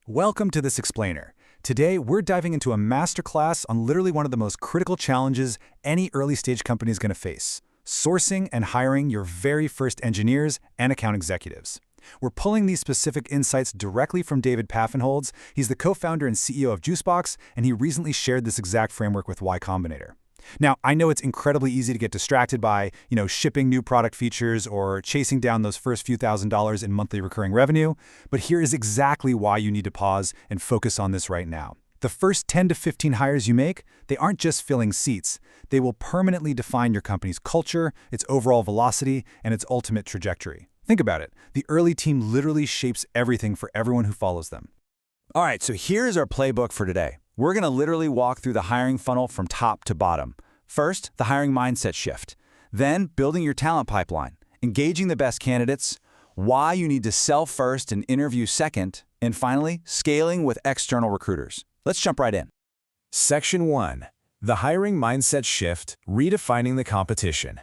Welcome to this explainer. Today, we're diving into a masterclass on literally one of the most critical challenges any early-stage company is going to face: sourcing and hiring your very first engineers and account executives. We're pulling these specific insights directly from David Pfaffenholz. He's the co-founder and CEO of Juicebox, and he recently shared this exact framework with Y Combinator. Now, I know it's incredibly easy to get distracted by, shipping new product features or chasing down those first few $1,000s in monthly recurring revenue, but here is exactly why you need to pause and focus on this right now. The first 10 to 15 hires you make, they aren't just filling seats. They will permanently define your company's culture, its overall velocity, and its ultimate trajectory. Think about it. The early team literally shapes everything for everyone who follows them. All right, so here's our playbook for today. We're going to literally walk through the hiring funnel from top to bottom. First, the hiring mindset shift. Then, building your talent pipeline, engaging the best candidates, why you need to sell first and interview second, and finally, scaling with external recruiters. Let's jump right in. Section 1. The hiring mindset shift, redefining the competition.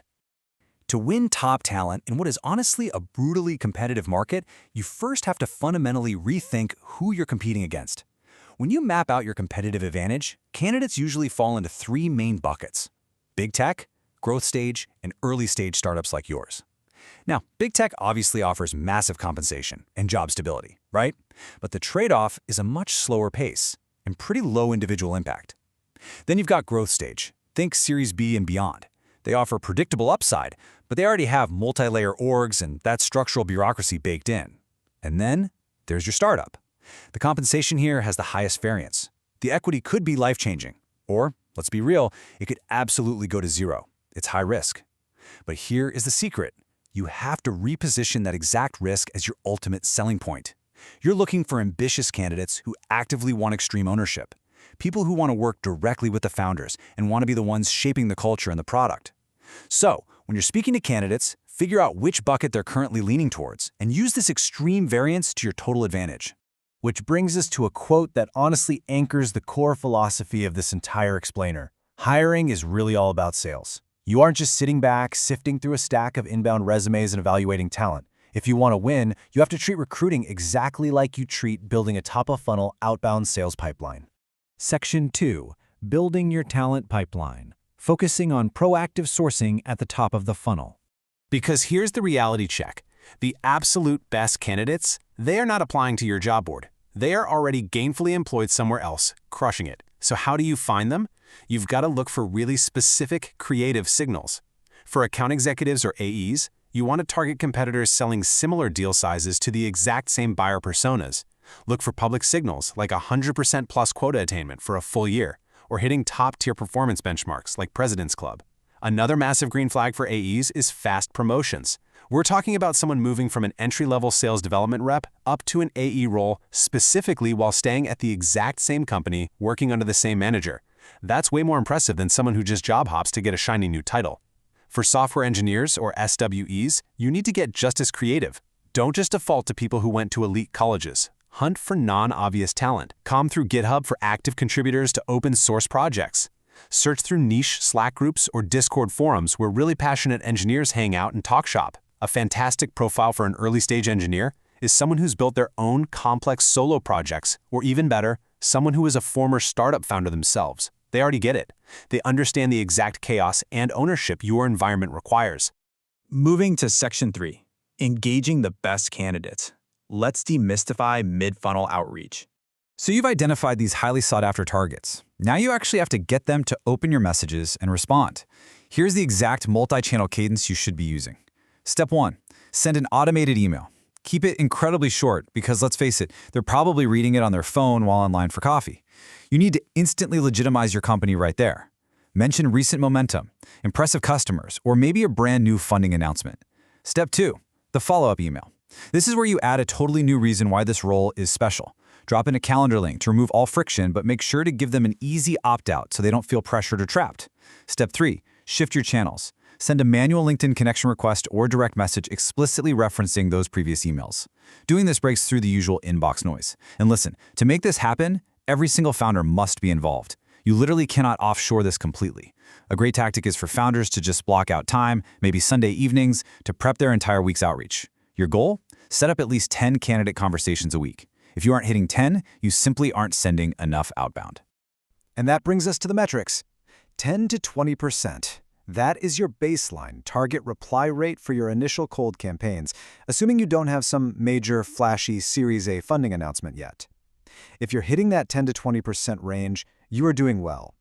To win top talent in what is honestly a brutally competitive market, you first have to fundamentally rethink who you're competing against. When you map out your competitive advantage, candidates usually fall into three main buckets: big tech, growth stage, and early stage startups like yours. Now, big tech obviously offers massive compensation and job stability, right? But the trade-off is a much slower pace and pretty low individual impact. Then you've got growth stage. Think Series B and beyond. They offer predictable upside, but they already have multi-layer orgs and that structural bureaucracy baked in. And then there's your startup. The compensation here has the highest variance. The equity could be life-changing, or, let's be real, it could absolutely go to zero. It's high risk. But here is the secret. You have to reposition that exact risk as your ultimate selling point. You're looking for ambitious candidates who actively want extreme ownership. People who want to work directly with the founders and want to be the ones shaping the culture and the product. So, when you're speaking to candidates, figure out which bucket they're currently leaning towards and use this extreme variance to your total advantage. Which brings us to a quote that honestly anchors the core philosophy of this entire explainer. Hiring is really all about sales. You aren't just sitting back, sifting through a stack of inbound resumes and evaluating talent. If you want to win, you have to treat recruiting exactly like you treat building a top-of-funnel outbound sales pipeline. Section 2. Building your talent pipeline. Focusing on proactive sourcing at the top of the funnel. Because here's the reality check. The absolute best candidates, they are not applying to your job board. They are already gainfully employed somewhere else, crushing it. So how do you find them? You've got to look for really specific, creative signals. For account executives or AEs, you want to target competitors selling similar deal sizes to the exact same buyer personas. Look for public signals like 100% plus quota attainment for a full year, or hitting top-tier performance benchmarks like President's Club. Another massive green flag for AEs is fast promotions. We're talking about someone moving from an entry-level sales development rep up to an AE role specifically while staying at the exact same company working under the same manager. That's way more impressive than someone who just job hops to get a shiny new title. For software engineers or SWEs, you need to get just as creative. Don't just default to people who went to elite colleges. Hunt for non-obvious talent. Comb through GitHub for active contributors to open source projects. Search through niche Slack groups or Discord forums where really passionate engineers hang out and talk shop. A fantastic profile for an early-stage engineer is someone who's built their own complex solo projects, or even better, someone who is a former startup founder themselves. They already get it. They understand the exact chaos and ownership your environment requires. Moving to Section 3, engaging the best candidates. Let's demystify mid-funnel outreach. So you've identified these highly sought-after targets. Now you actually have to get them to open your messages and respond. Here's the exact multi-channel cadence you should be using. Step 1. Send an automated email. Keep it incredibly short because, let's face it, they're probably reading it on their phone while online for coffee. You need to instantly legitimize your company right there. Mention recent momentum, impressive customers, or maybe a brand new funding announcement. Step 2. The follow-up email. This is where you add a totally new reason why this role is special. Drop in a calendar link to remove all friction, but make sure to give them an easy opt-out so they don't feel pressured or trapped. Step 3. Shift your channels. Send a manual LinkedIn connection request or direct message explicitly referencing those previous emails. Doing this breaks through the usual inbox noise. And listen, to make this happen, every single founder must be involved. You literally cannot offshore this completely. A great tactic is for founders to just block out time, maybe Sunday evenings, to prep their entire week's outreach. Your goal? Set up at least 10 candidate conversations a week. If you aren't hitting 10, you simply aren't sending enough outbound. And that brings us to the metrics. 10 to 20%. That is your baseline target reply rate for your initial cold campaigns, assuming you don't have some major, flashy Series A funding announcement yet. If you're hitting that 10 to 20% range, you are doing well.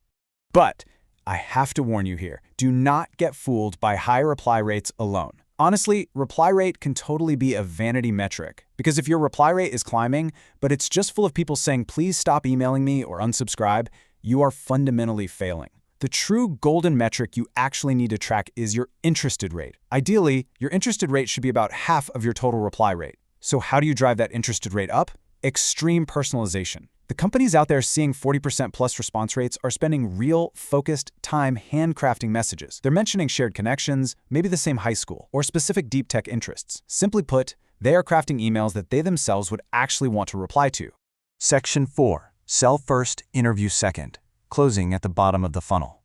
But I have to warn you here, do not get fooled by high reply rates alone. Honestly, reply rate can totally be a vanity metric, because if your reply rate is climbing, but it's just full of people saying, please stop emailing me or unsubscribe, you are fundamentally failing. The true golden metric you actually need to track is your interested rate. Ideally, your interested rate should be about half of your total reply rate. So how do you drive that interested rate up? Extreme personalization. The companies out there seeing 40% plus response rates are spending real, focused time handcrafting messages. They're mentioning shared connections, maybe the same high school, or specific deep tech interests. Simply put, they are crafting emails that they themselves would actually want to reply to. Section 4. Sell first, interview second. Closing at the bottom of the funnel.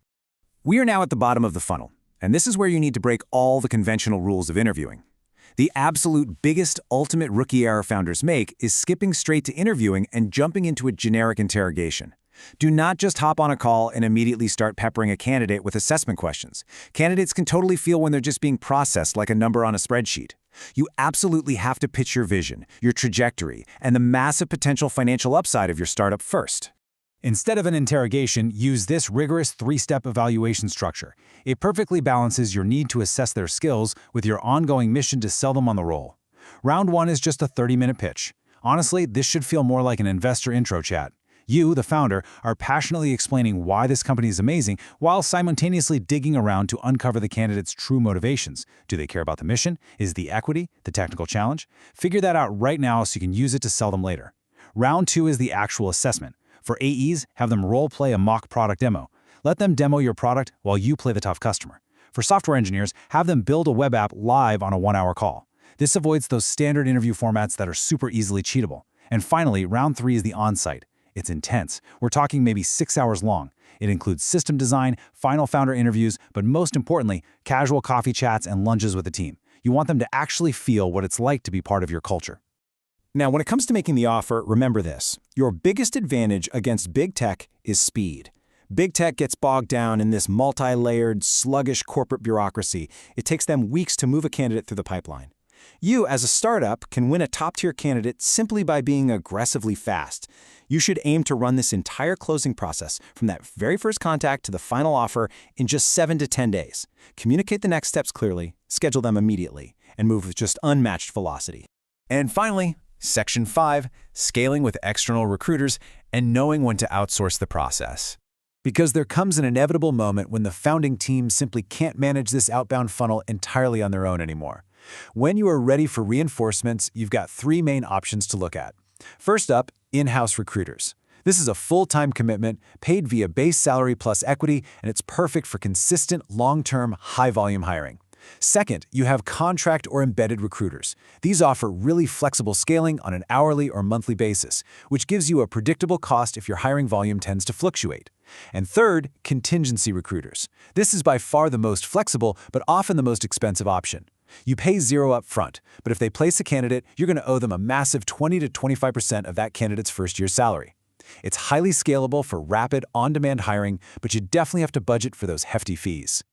We are now at the bottom of the funnel, and this is where you need to break all the conventional rules of interviewing. The absolute biggest ultimate rookie error founders make is skipping straight to interviewing and jumping into a generic interrogation. Do not just hop on a call and immediately start peppering a candidate with assessment questions. Candidates can totally feel when they're just being processed like a number on a spreadsheet. You absolutely have to pitch your vision, your trajectory, and the massive potential financial upside of your startup first. Instead of an interrogation, use this rigorous 3-step evaluation structure. It perfectly balances your need to assess their skills with your ongoing mission to sell them on the roll. Round 1 is just a 30-minute pitch. Honestly, this should feel more like an investor intro chat. You, the founder, are passionately explaining why this company is amazing while simultaneously digging around to uncover the candidate's true motivations. Do they care about the mission? Is the equity the technical challenge? Figure that out right now so you can use it to sell them later. Round 2 is the actual assessment. For AEs, have them role-play a mock product demo. Let them demo your product while you play the tough customer. For software engineers, have them build a web app live on a 1-hour call. This avoids those standard interview formats that are super easily cheatable. And finally, round 3 is the on-site. It's intense. We're talking maybe 6 hours long. It includes system design, final founder interviews, but most importantly, casual coffee chats and lunches with the team. You want them to actually feel what it's like to be part of your culture. Now, when it comes to making the offer, remember this. Your biggest advantage against big tech is speed. Big tech gets bogged down in this multi-layered, sluggish corporate bureaucracy. It takes them weeks to move a candidate through the pipeline. You, as a startup, can win a top-tier candidate simply by being aggressively fast. You should aim to run this entire closing process from that very first contact to the final offer in just 7 to 10 days. Communicate the next steps clearly, schedule them immediately, and move with just unmatched velocity. And finally, Section 5, scaling with external recruiters and knowing when to outsource the process. Because there comes an inevitable moment when the founding team simply can't manage this outbound funnel entirely on their own anymore. When you are ready for reinforcements, you've got 3 main options to look at. First up, in-house recruiters. This is a full-time commitment, paid via base salary plus equity, and it's perfect for consistent, long-term, high-volume hiring. Second, you have contract or embedded recruiters. These offer really flexible scaling on an hourly or monthly basis, which gives you a predictable cost if your hiring volume tends to fluctuate. And third, contingency recruiters. This is by far the most flexible, but often the most expensive option. You pay zero up front, but if they place a candidate, you're going to owe them a massive 20 to 25% of that candidate's first-year salary. It's highly scalable for rapid, on-demand hiring, but you definitely have to budget for those hefty fees.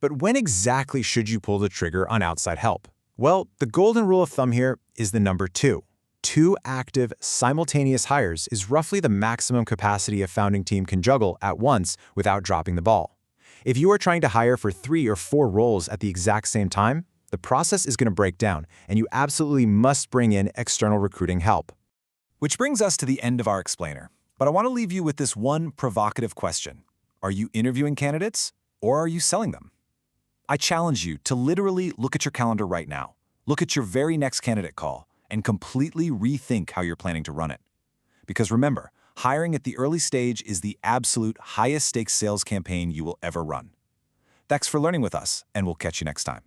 But when exactly should you pull the trigger on outside help? Well, the golden rule of thumb here is the number 2. 2 active, simultaneous hires is roughly the maximum capacity a founding team can juggle at once without dropping the ball. If you are trying to hire for 3 or 4 roles at the exact same time, the process is going to break down, and you absolutely must bring in external recruiting help. Which brings us to the end of our explainer. But I want to leave you with this one provocative question. Are you interviewing candidates, or are you selling them? I challenge you to literally look at your calendar right now, look at your very next candidate call, and completely rethink how you're planning to run it. Because remember, hiring at the early stage is the absolute highest stakes sales campaign you will ever run. Thanks for learning with us, and we'll catch you next time.